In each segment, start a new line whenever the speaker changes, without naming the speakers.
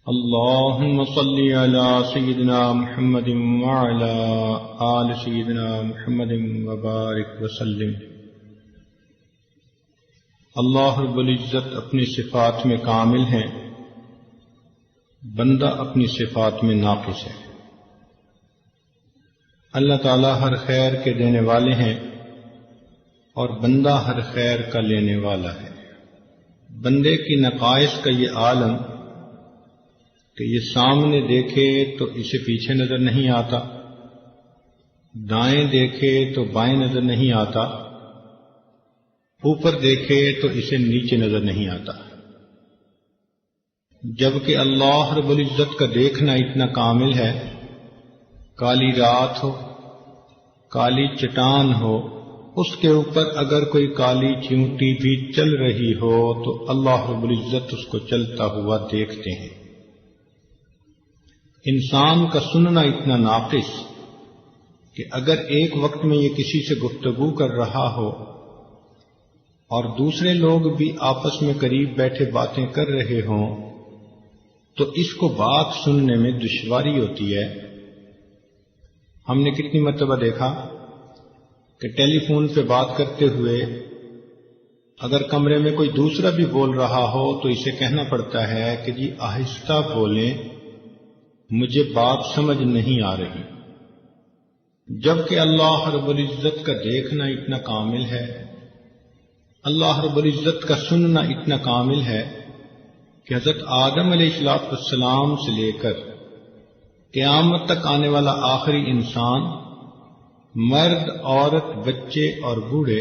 اللهم صل على سيدنا محمد وعلى آل سيدنا محمد وبارك وسلم۔ اللہ رب العزت اپنی صفات میں کامل ہیں، بندہ اپنی صفات میں ناقص ہے۔ اللہ تعالیٰ ہر خیر کے دینے والے ہیں اور بندہ ہر خیر کا لینے والا ہے۔ بندے کی نقائص کا یہ عالم کہ یہ سامنے دیکھے تو اسے پیچھے نظر نہیں آتا، دائیں دیکھے تو بائیں نظر نہیں آتا، اوپر دیکھے تو اسے نیچے نظر نہیں آتا، جبکہ اللہ رب العزت کا دیکھنا اتنا کامل ہے۔ کالی رات ہو، کالی چٹان ہو، اس کے اوپر اگر کوئی کالی چیونٹی بھی چل رہی ہو تو اللہ رب العزت اس کو چلتا ہوا دیکھتے ہیں۔ انسان کا سننا اتنا ناقص کہ اگر ایک وقت میں یہ کسی سے گفتگو کر رہا ہو اور دوسرے لوگ بھی آپس میں قریب بیٹھے باتیں کر رہے ہوں تو اس کو بات سننے میں دشواری ہوتی ہے۔ ہم نے کتنی مرتبہ دیکھا کہ ٹیلی فون پہ بات کرتے ہوئے اگر کمرے میں کوئی دوسرا بھی بول رہا ہو تو اسے کہنا پڑتا ہے کہ جی آہستہ بولیں، مجھے بات سمجھ نہیں آ رہی، جبکہ اللہ رب العزت کا دیکھنا اتنا کامل ہے، اللہ رب العزت کا سننا اتنا کامل ہے کہ حضرت آدم علیہ السلام سے لے کر قیامت تک آنے والا آخری انسان، مرد، عورت، بچے اور بوڑھے،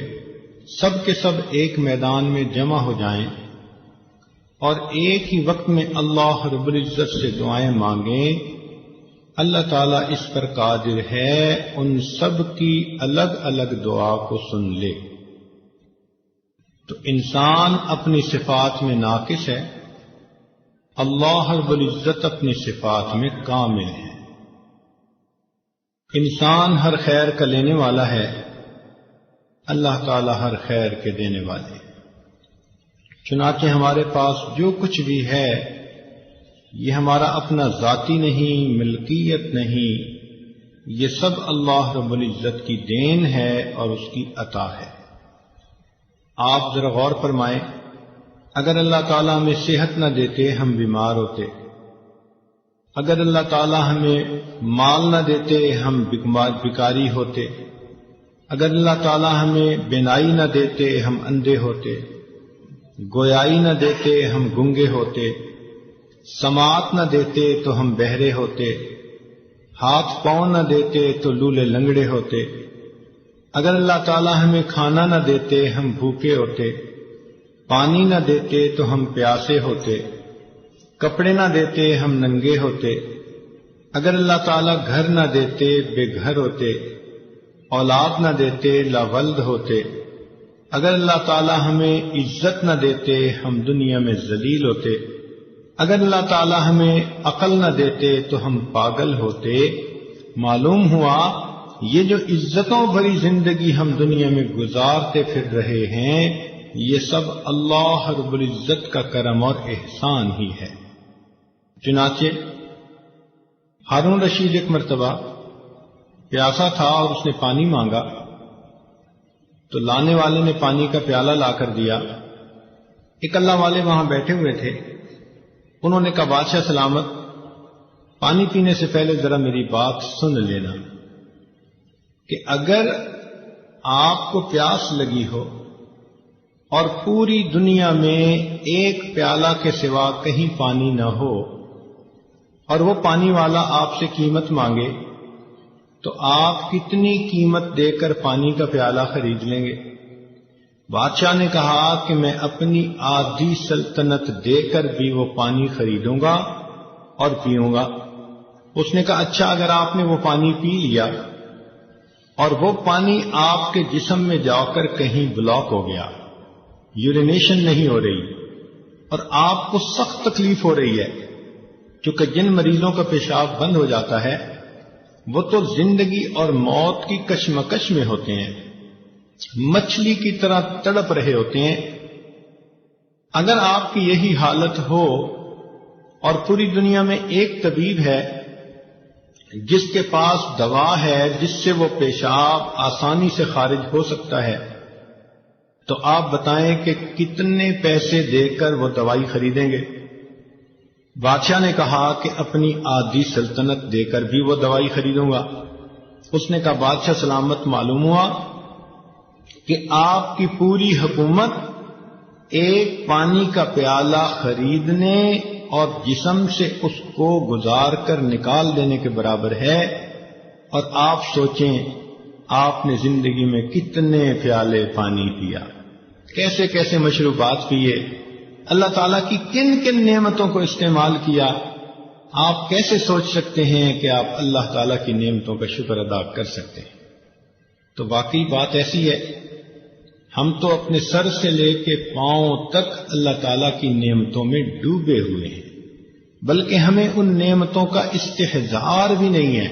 سب کے سب ایک میدان میں جمع ہو جائیں اور ایک ہی وقت میں اللہ رب العزت سے دعائیں مانگیں، اللہ تعالیٰ اس پر قادر ہے ان سب کی الگ الگ دعا کو سن لے۔ تو انسان اپنی صفات میں ناقص ہے، اللہ رب العزت اپنی صفات میں کامل ہے۔ انسان ہر خیر کا لینے والا ہے، اللہ تعالیٰ ہر خیر کے دینے والے ہیں۔ چنانچہ ہمارے پاس جو کچھ بھی ہے یہ ہمارا اپنا ذاتی نہیں، ملکیت نہیں، یہ سب اللہ رب العزت کی دین ہے اور اس کی عطا ہے۔ آپ ذرا غور فرمائیں، اگر اللہ تعالیٰ ہمیں صحت نہ دیتے ہم بیمار ہوتے، اگر اللہ تعالیٰ ہمیں مال نہ دیتے ہم بھکاری ہوتے، اگر اللہ تعالیٰ ہمیں بینائی نہ دیتے ہم اندھے ہوتے، گویائی نہ دیتے ہم گنگے ہوتے، سماعت نہ دیتے تو ہم بہرے ہوتے، ہاتھ پاؤں نہ دیتے تو لولے لنگڑے ہوتے، اگر اللہ تعالیٰ ہمیں کھانا نہ دیتے ہم بھوکے ہوتے، پانی نہ دیتے تو ہم پیاسے ہوتے، کپڑے نہ دیتے ہم ننگے ہوتے، اگر اللہ تعالیٰ گھر نہ دیتے بے گھر ہوتے، اولاد نہ دیتے لاولد ہوتے، اگر اللہ تعالیٰ ہمیں عزت نہ دیتے ہم دنیا میں ذلیل ہوتے، اگر اللہ تعالیٰ ہمیں عقل نہ دیتے تو ہم پاگل ہوتے۔ معلوم ہوا یہ جو عزتوں بھری زندگی ہم دنیا میں گزارتے پھر رہے ہیں یہ سب اللہ رب العزت کا کرم اور احسان ہی ہے۔ چنانچہ ہارون رشید ایک مرتبہ پیاسا تھا اور اس نے پانی مانگا تو لانے والے نے پانی کا پیالہ لا کر دیا۔ ایک اللہ والے وہاں بیٹھے ہوئے تھے، انہوں نے کہا بادشاہ سلامت، پانی پینے سے پہلے ذرا میری بات سن لینا کہ اگر آپ کو پیاس لگی ہو اور پوری دنیا میں ایک پیالہ کے سوا کہیں پانی نہ ہو اور وہ پانی والا آپ سے قیمت مانگے تو آپ کتنی قیمت دے کر پانی کا پیالہ خرید لیں گے؟ بادشاہ نے کہا کہ میں اپنی آدھی سلطنت دے کر بھی وہ پانی خریدوں گا اور پیوں گا۔ اس نے کہا اچھا، اگر آپ نے وہ پانی پی لیا اور وہ پانی آپ کے جسم میں جا کر کہیں بلاک ہو گیا، یورینیشن نہیں ہو رہی اور آپ کو سخت تکلیف ہو رہی ہے، کیونکہ جن مریضوں کا پیشاب بند ہو جاتا ہے وہ تو زندگی اور موت کی کشمکش میں ہوتے ہیں، مچھلی کی طرح تڑپ رہے ہوتے ہیں۔ اگر آپ کی یہی حالت ہو اور پوری دنیا میں ایک طبیب ہے جس کے پاس دوا ہے جس سے وہ پیشاب آسانی سے خارج ہو سکتا ہے، تو آپ بتائیں کہ کتنے پیسے دے کر وہ دوائی خریدیں گے؟ بادشاہ نے کہا کہ اپنی آدھی سلطنت دے کر بھی وہ دوائی خریدوں گا۔ اس نے کہا بادشاہ سلامت، معلوم ہوا کہ آپ کی پوری حکومت ایک پانی کا پیالہ خریدنے اور جسم سے اس کو گزار کر نکال دینے کے برابر ہے، اور آپ سوچیں آپ نے زندگی میں کتنے پیالے پانی پیا، کیسے کیسے مشروبات پیے، اللہ تعالیٰ کی کن کن نعمتوں کو استعمال کیا۔ آپ کیسے سوچ سکتے ہیں کہ آپ اللہ تعالیٰ کی نعمتوں کا شکر ادا کر سکتے ہیں؟ تو واقعی بات ایسی ہے، ہم تو اپنے سر سے لے کے پاؤں تک اللہ تعالیٰ کی نعمتوں میں ڈوبے ہوئے ہیں، بلکہ ہمیں ان نعمتوں کا استحضار بھی نہیں ہے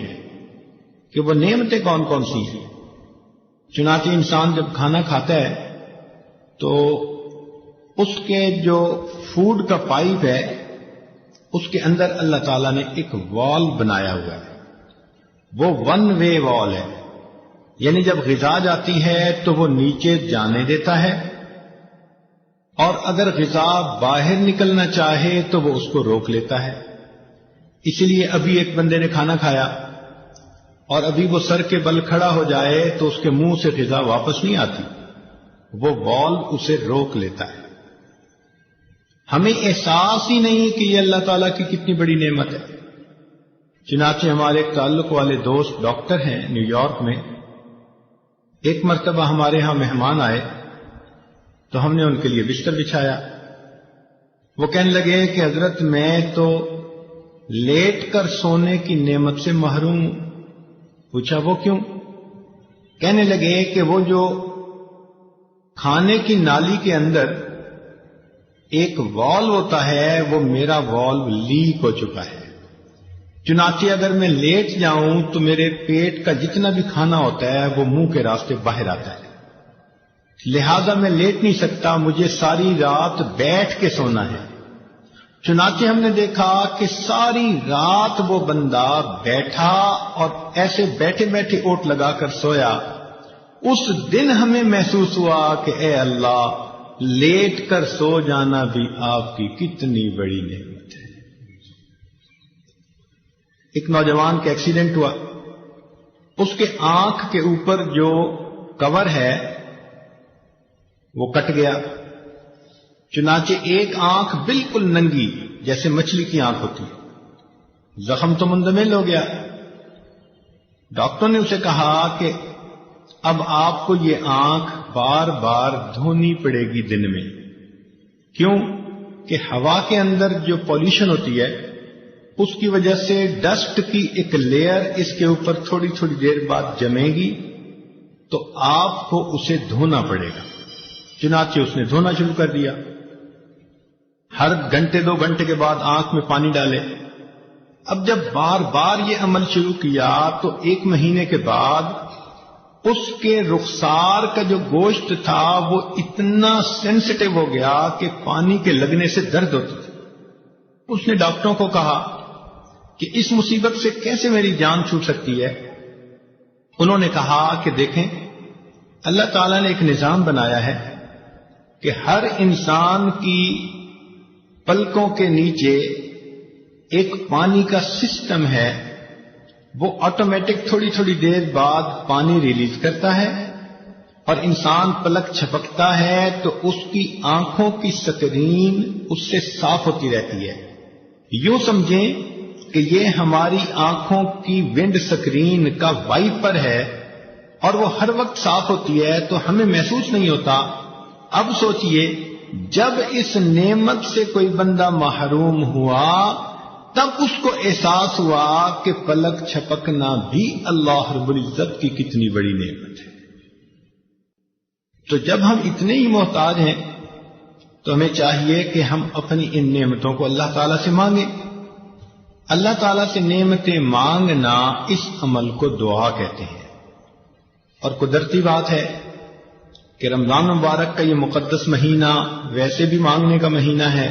کہ وہ نعمتیں کون کون سی ہیں۔ چنانچہ انسان جب کھانا کھاتا ہے تو اس کے جو فوڈ کا پائپ ہے اس کے اندر اللہ تعالیٰ نے ایک وال بنایا ہوا ہے، وہ ون وے وال ہے، یعنی جب غذا جاتی ہے تو وہ نیچے جانے دیتا ہے، اور اگر غذا باہر نکلنا چاہے تو وہ اس کو روک لیتا ہے۔ اسی لیے ابھی ایک بندے نے کھانا کھایا اور ابھی وہ سر کے بل کھڑا ہو جائے تو اس کے منہ سے غذا واپس نہیں آتی، وہ وال اسے روک لیتا ہے۔ ہمیں احساس ہی نہیں کہ یہ اللہ تعالیٰ کی کتنی بڑی نعمت ہے۔ چنانچہ ہمارے ایک تعلق والے دوست ڈاکٹر ہیں نیو یارک میں، ایک مرتبہ ہمارے ہاں مہمان آئے تو ہم نے ان کے لیے بستر بچھایا۔ وہ کہنے لگے کہ حضرت میں تو لیٹ کر سونے کی نعمت سے محروم ہوں۔ پوچھا وہ کیوں؟ کہنے لگے کہ وہ جو کھانے کی نالی کے اندر ایک والو ہوتا ہے وہ میرا والو لیک ہو چکا ہے، چنانچہ اگر میں لیٹ جاؤں تو میرے پیٹ کا جتنا بھی کھانا ہوتا ہے وہ منہ کے راستے باہر آتا ہے، لہذا میں لیٹ نہیں سکتا، مجھے ساری رات بیٹھ کے سونا ہے۔ چنانچہ ہم نے دیکھا کہ ساری رات وہ بندہ بیٹھا اور ایسے بیٹھے بیٹھے اوٹ لگا کر سویا۔ اس دن ہمیں محسوس ہوا کہ اے اللہ، لیٹ کر سو جانا بھی آپ کی کتنی بڑی نعمت ہے۔ ایک نوجوان کا ایکسیڈنٹ ہوا، اس کے آنکھ کے اوپر جو کور ہے وہ کٹ گیا، چنانچہ ایک آنکھ بالکل ننگی جیسے مچھلی کی آنکھ ہوتی ہے، زخم تو مندمل ہو گیا۔ ڈاکٹر نے اسے کہا کہ اب آپ کو یہ آنکھ بار بار دھونی پڑے گی دن میں۔ کیوں؟ کہ ہوا کے اندر جو پولیوشن ہوتی ہے اس کی وجہ سے ڈسٹ کی ایک لیئر اس کے اوپر تھوڑی تھوڑی دیر بعد جمے گی، تو آپ کو اسے دھونا پڑے گا۔ چنانچہ اس نے دھونا شروع کر دیا، ہر گھنٹے 2 گھنٹے کے بعد آنکھ میں پانی ڈالے۔ اب جب بار بار یہ عمل شروع کیا تو 1 مہینے کے بعد اس کے رخسار کا جو گوشت تھا وہ اتنا سینسٹیو ہو گیا کہ پانی کے لگنے سے درد ہوتا تھا۔ اس نے ڈاکٹروں کو کہا کہ اس مصیبت سے کیسے میری جان چھوٹ سکتی ہے؟ انہوں نے کہا کہ دیکھیں، اللہ تعالیٰ نے ایک نظام بنایا ہے کہ ہر انسان کی پلکوں کے نیچے ایک پانی کا سسٹم ہے، وہ آٹومیٹک تھوڑی تھوڑی دیر بعد پانی ریلیز کرتا ہے، اور انسان پلک چھپکتا ہے تو اس کی آنکھوں کی سکرین اس سے صاف ہوتی رہتی ہے۔ یوں سمجھیں کہ یہ ہماری آنکھوں کی ونڈ سکرین کا وائپر ہے، اور وہ ہر وقت صاف ہوتی ہے تو ہمیں محسوس نہیں ہوتا۔ اب سوچئے، جب اس نعمت سے کوئی بندہ محروم ہوا تب اس کو احساس ہوا کہ پلک چھپکنا بھی اللہ رب العزت کی کتنی بڑی نعمت ہے۔ تو جب ہم اتنے ہی محتاج ہیں تو ہمیں چاہیے کہ ہم اپنی ان نعمتوں کو اللہ تعالیٰ سے مانگیں۔ اللہ تعالیٰ سے نعمتیں مانگنا اس عمل کو دعا کہتے ہیں، اور قدرتی بات ہے کہ رمضان مبارک کا یہ مقدس مہینہ ویسے بھی مانگنے کا مہینہ ہے،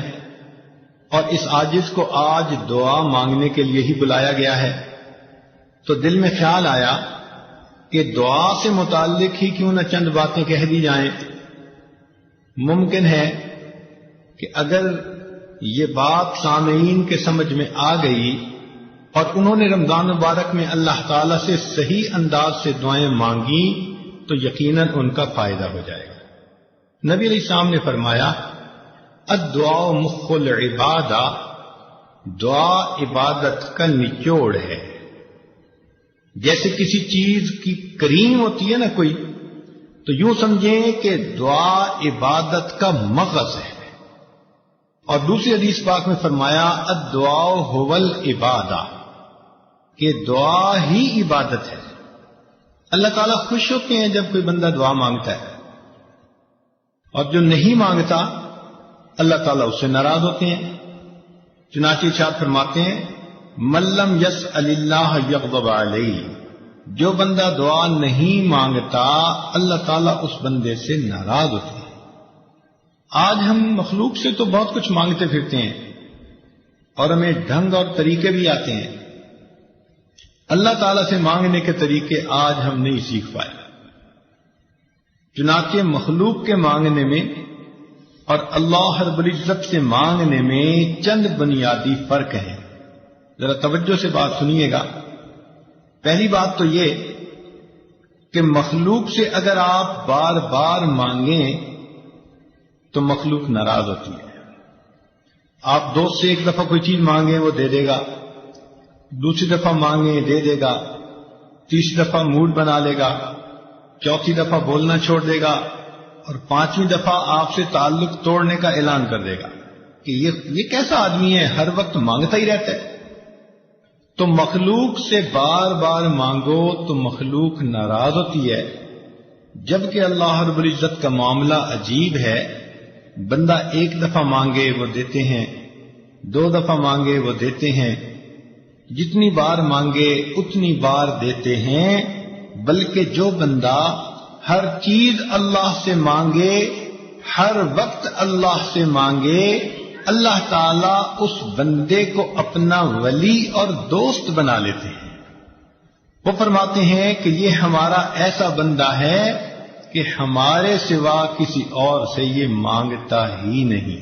اور اس عاجز کو آج دعا مانگنے کے لیے ہی بلایا گیا ہے، تو دل میں خیال آیا کہ دعا سے متعلق ہی کیوں نہ چند باتیں کہہ دی جائیں۔ ممکن ہے کہ اگر یہ بات سامعین کے سمجھ میں آ گئی اور انہوں نے رمضان مبارک میں اللہ تعالی سے صحیح انداز سے دعائیں مانگی تو یقیناً ان کا فائدہ ہو جائے گا۔ نبی علیہ السلام نے فرمایا الدعاء مخ العبادہ، دعا عبادت کا نچوڑ ہے۔ جیسے کسی چیز کی کریم ہوتی ہے نا کوئی، تو یوں سمجھیں کہ دعا عبادت کا مغز ہے۔ اور دوسری حدیث پاک میں فرمایا الدعاء هو العبادہ، کہ دعا ہی عبادت ہے۔ اللہ تعالیٰ خوش ہوتے ہیں جب کوئی بندہ دعا مانگتا ہے، اور جو نہیں مانگتا اللہ تعالیٰ اس سے ناراض ہوتے ہیں۔ چنانچہ ارشاد فرماتے ہیں من لم یسأل اللہ یغضب علیہ، جو بندہ دعا نہیں مانگتا اللہ تعالیٰ اس بندے سے ناراض ہوتے ہیں۔ آج ہم مخلوق سے تو بہت کچھ مانگتے پھرتے ہیں اور ہمیں ڈھنگ اور طریقے بھی آتے ہیں، اللہ تعالیٰ سے مانگنے کے طریقے آج ہم نہیں سیکھ پائے۔ چنانچہ مخلوق کے مانگنے میں اور اللہ رب العزت سے مانگنے میں چند بنیادی فرق ہیں، ذرا توجہ سے بات سنیے گا۔ پہلی بات تو یہ کہ مخلوق سے اگر آپ بار بار مانگیں تو مخلوق ناراض ہوتی ہے۔ آپ دوست سے ایک دفعہ کوئی چیز مانگیں وہ دے دے گا، دوسری دفعہ مانگیں دے دے گا، تیسری دفعہ موڈ بنا لے گا، چوتھی دفعہ بولنا چھوڑ دے گا، اور پانچویں دفعہ آپ سے تعلق توڑنے کا اعلان کر دے گا کہ یہ کیسا آدمی ہے، ہر وقت مانگتا ہی رہتا ہے۔ تو مخلوق سے بار بار مانگو تو مخلوق ناراض ہوتی ہے، جبکہ اللہ رب العزت کا معاملہ عجیب ہے۔ بندہ ایک دفعہ مانگے وہ دیتے ہیں، دو دفعہ مانگے وہ دیتے ہیں، جتنی بار مانگے اتنی بار دیتے ہیں، بلکہ جو بندہ ہر چیز اللہ سے مانگے، ہر وقت اللہ سے مانگے، اللہ تعالیٰ اس بندے کو اپنا ولی اور دوست بنا لیتے ہیں۔ وہ فرماتے ہیں کہ یہ ہمارا ایسا بندہ ہے کہ ہمارے سوا کسی اور سے یہ مانگتا ہی نہیں۔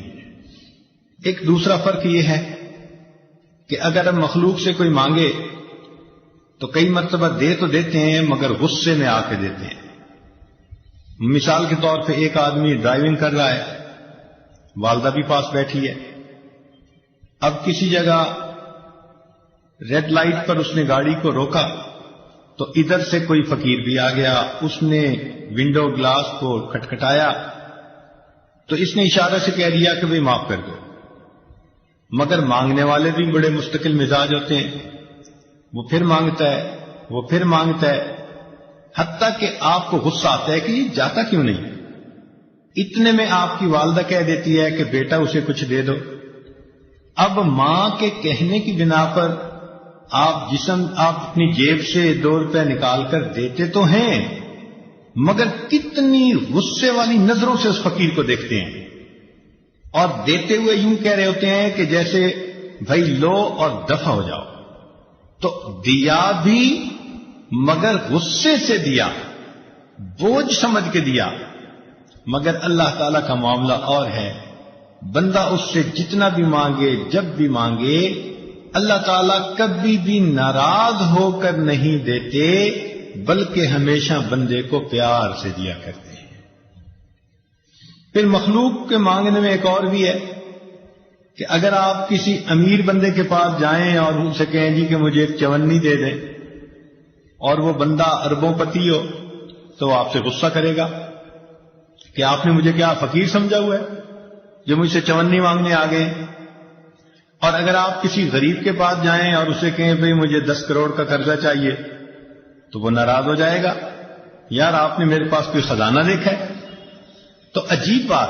ایک دوسرا فرق یہ ہے کہ اگر ہم مخلوق سے کوئی مانگے تو کئی مرتبہ دے تو دیتے ہیں مگر غصے میں آ کے دیتے ہیں۔ مثال کے طور پہ ایک آدمی ڈرائیونگ کر رہا ہے، والدہ بھی پاس بیٹھی ہے، اب کسی جگہ ریڈ لائٹ پر اس نے گاڑی کو روکا تو ادھر سے کوئی فقیر بھی آ گیا، اس نے ونڈو گلاس کو کھٹکھٹایا تو اس نے اشارے سے کہہ دیا کہ بھئی معاف کر دو، مگر مانگنے والے بھی بڑے مستقل مزاج ہوتے ہیں، وہ پھر مانگتا ہے، وہ پھر مانگتا ہے، حتیٰ کہ آپ کو غصہ آتا ہے کہ یہ جاتا کیوں نہیں۔ اتنے میں آپ کی والدہ کہہ دیتی ہے کہ بیٹا اسے کچھ دے دو۔ اب ماں کے کہنے کی بنا پر آپ اپنی جیب سے 2 روپے نکال کر دیتے تو ہیں، مگر کتنی غصے والی نظروں سے اس فقیر کو دیکھتے ہیں، اور دیتے ہوئے یوں کہہ رہے ہوتے ہیں کہ جیسے بھائی لو اور دفع ہو جاؤ۔ تو دیا بھی مگر غصے سے دیا، بوجھ سمجھ کے دیا، مگر اللہ تعالی کا معاملہ اور ہے۔ بندہ اس سے جتنا بھی مانگے، جب بھی مانگے، اللہ تعالیٰ کبھی بھی ناراض ہو کر نہیں دیتے، بلکہ ہمیشہ بندے کو پیار سے دیا کرتے ہیں۔ پھر مخلوق کے مانگنے میں ایک اور بھی ہے کہ اگر آپ کسی امیر بندے کے پاس جائیں اور ان سے کہیں جی کہ مجھے ایک چونی دے دیں، اور وہ بندہ اربوں پتی ہو، تو وہ آپ سے غصہ کرے گا کہ آپ نے مجھے کیا فقیر سمجھا ہوا ہے جو مجھ سے چونی مانگنے آ گئے۔ اور اگر آپ کسی غریب کے پاس جائیں اور اسے کہیں بھئی مجھے 10 کروڑ کا قرضہ چاہیے، تو وہ ناراض ہو جائے گا، یار آپ نے میرے پاس کوئی خزانہ دیکھا ہے۔ تو عجیب بات،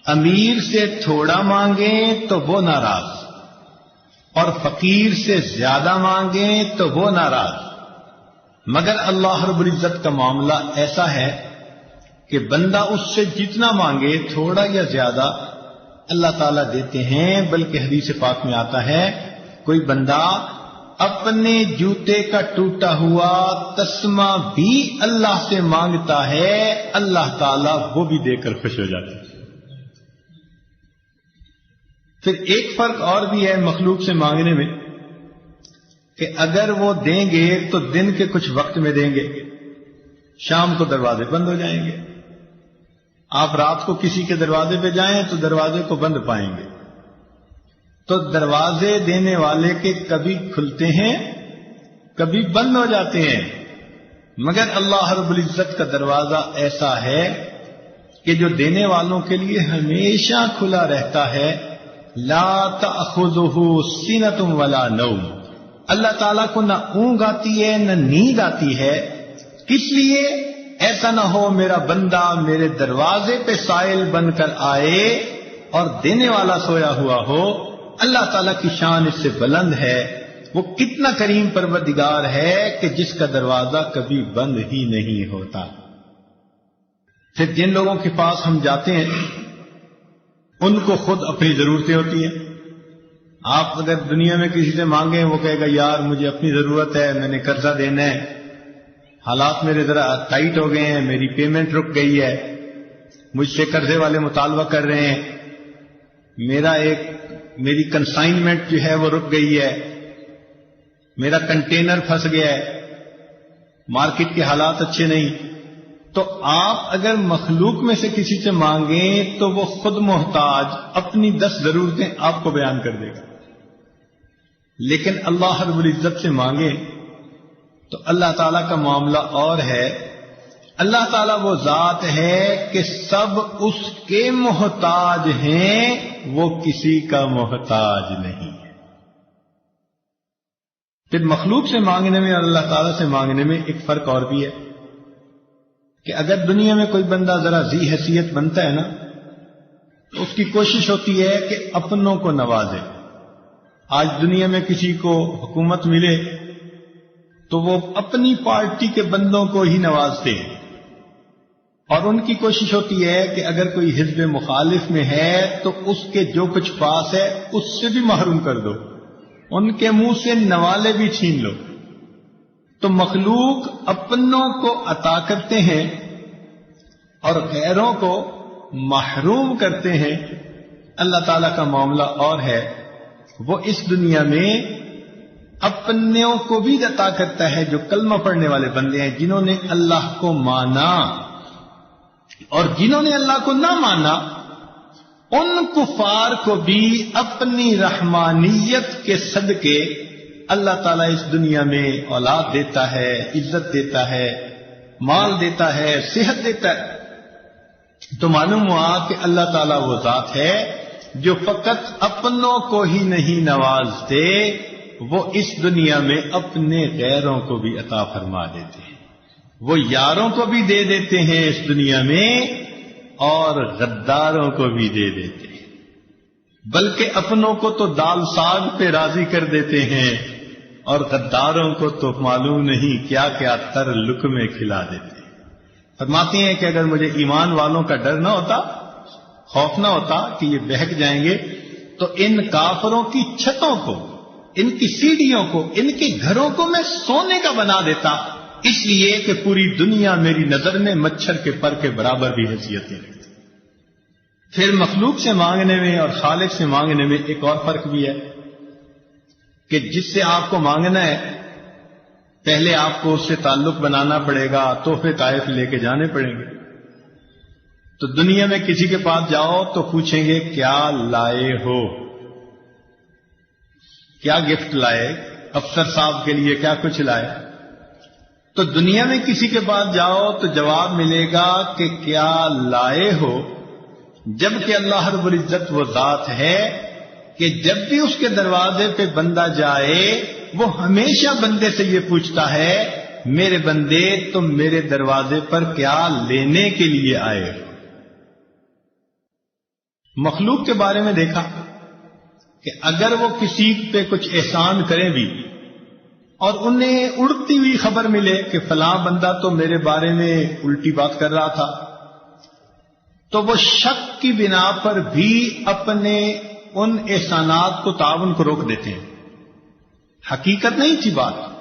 امیر سے تھوڑا مانگیں تو وہ ناراض، اور فقیر سے زیادہ مانگیں تو وہ ناراض۔ مگر اللہ رب العزت کا معاملہ ایسا ہے کہ بندہ اس سے جتنا مانگے، تھوڑا یا زیادہ، اللہ تعالیٰ دیتے ہیں، بلکہ حدیث پاک میں آتا ہے کوئی بندہ اپنے جوتے کا ٹوٹا ہوا تسمہ بھی اللہ سے مانگتا ہے، اللہ تعالیٰ وہ بھی دے کر خوش ہو جاتا ہے۔ پھر ایک فرق اور بھی ہے مخلوق سے مانگنے میں کہ اگر وہ دیں گے تو دن کے کچھ وقت میں دیں گے، شام کو دروازے بند ہو جائیں گے۔ آپ رات کو کسی کے دروازے پہ جائیں تو دروازے کو بند پائیں گے، تو دروازے دینے والے کے کبھی کھلتے ہیں کبھی بند ہو جاتے ہیں، مگر اللہ رب العزت کا دروازہ ایسا ہے کہ جو دینے والوں کے لیے ہمیشہ کھلا رہتا ہے۔ لا تأخذہ سنۃ ولا نوم، اللہ تعالیٰ کو نہ اونگ آتی ہے نہ نیند آتی ہے، کس لیے؟ ایسا نہ ہو میرا بندہ میرے دروازے پہ سائل بن کر آئے اور دینے والا سویا ہوا ہو۔ اللہ تعالیٰ کی شان اس سے بلند ہے، وہ کتنا کریم پروردگار ہے کہ جس کا دروازہ کبھی بند ہی نہیں ہوتا۔ پھر جن لوگوں کے پاس ہم جاتے ہیں ان کو خود اپنی ضرورتیں ہوتی ہیں۔ آپ اگر دنیا میں کسی سے مانگیں وہ کہے گا یار مجھے اپنی ضرورت ہے، میں نے قرضہ دینا ہے، حالات میرے ذرا ٹائٹ ہو گئے ہیں، میری پیمنٹ رک گئی ہے، مجھ سے قرضے والے مطالبہ کر رہے ہیں، میری کنسائنمنٹ جو ہے وہ رک گئی ہے، میرا کنٹینر پھنس گیا ہے، مارکیٹ کے حالات اچھے نہیں۔ تو آپ اگر مخلوق میں سے کسی سے مانگیں تو وہ خود محتاج اپنی 10 ضرورتیں آپ کو بیان کر دے گا، لیکن اللہ رب العزت سے مانگیں تو اللہ تعالیٰ کا معاملہ اور ہے۔ اللہ تعالیٰ وہ ذات ہے کہ سب اس کے محتاج ہیں، وہ کسی کا محتاج نہیں ہے۔ پھر مخلوق سے مانگنے میں اور اللہ تعالیٰ سے مانگنے میں ایک فرق اور بھی ہے کہ اگر دنیا میں کوئی بندہ ذرا ذی حیثیت بنتا ہے نا تو اس کی کوشش ہوتی ہے کہ اپنوں کو نوازے۔ آج دنیا میں کسی کو حکومت ملے تو وہ اپنی پارٹی کے بندوں کو ہی نوازتے ہیں، اور ان کی کوشش ہوتی ہے کہ اگر کوئی حزب مخالف میں ہے تو اس کے جو کچھ پاس ہے اس سے بھی محروم کر دو، ان کے منہ سے نوالے بھی چھین لو۔ تو مخلوق اپنوں کو عطا کرتے ہیں اور غیروں کو محروم کرتے ہیں۔ اللہ تعالیٰ کا معاملہ اور ہے، وہ اس دنیا میں اپنوں کو بھی عطا کرتا ہے جو کلمہ پڑھنے والے بندے ہیں، جنہوں نے اللہ کو مانا، اور جنہوں نے اللہ کو نہ مانا ان کفار کو بھی اپنی رحمانیت کے صدقے اللہ تعالیٰ اس دنیا میں اولاد دیتا ہے، عزت دیتا ہے، مال دیتا ہے، صحت دیتا ہے۔ تو معلوم ہوا کہ اللہ تعالیٰ وہ ذات ہے جو فقط اپنوں کو ہی نہیں نوازتے، وہ اس دنیا میں اپنے غیروں کو بھی عطا فرما دیتے ہیں، وہ یاروں کو بھی دے دیتے ہیں اس دنیا میں اور غداروں کو بھی دے دیتے ہیں، بلکہ اپنوں کو تو دال ساگ پہ راضی کر دیتے ہیں اور غداروں کو تو معلوم نہیں کیا کیا تر لقمے کھلا دیتے ہیں۔ فرماتے ہیں کہ اگر مجھے ایمان والوں کا ڈر نہ ہوتا، خوف نہ ہوتا کہ یہ بہک جائیں گے، تو ان کافروں کی چھتوں کو، ان کی سیڑھیوں کو، ان کے گھروں کو میں سونے کا بنا دیتا، اس لیے کہ پوری دنیا میری نظر میں مچھر کے پر کے برابر بھی حیثیتیں رکھتی۔ پھر مخلوق سے مانگنے میں اور خالق سے مانگنے میں ایک اور فرق بھی ہے کہ جس سے آپ کو مانگنا ہے پہلے آپ کو اس سے تعلق بنانا پڑے گا، تحفے تحائف لے کے جانے پڑیں گے۔ تو دنیا میں کسی کے پاس جاؤ تو پوچھیں گے کیا لائے ہو، کیا گفٹ لائے، افسر صاحب کے لیے کیا کچھ لائے۔ تو دنیا میں کسی کے پاس جاؤ تو جواب ملے گا کہ کیا لائے ہو، جبکہ اللہ رب العزت وہ ذات ہے کہ جب بھی اس کے دروازے پہ بندہ جائے وہ ہمیشہ بندے سے یہ پوچھتا ہے میرے بندے تم میرے دروازے پر کیا لینے کے لیے آئے ہو۔ مخلوق کے بارے میں دیکھا کہ اگر وہ کسی پہ کچھ احسان کریں بھی اور انہیں اڑتی ہوئی خبر ملے کہ فلاں بندہ تو میرے بارے میں الٹی بات کر رہا تھا، تو وہ شک کی بنا پر بھی اپنے ان احسانات کو تعاون کو روک دیتے ہیں. حقیقت نہیں تھی بات.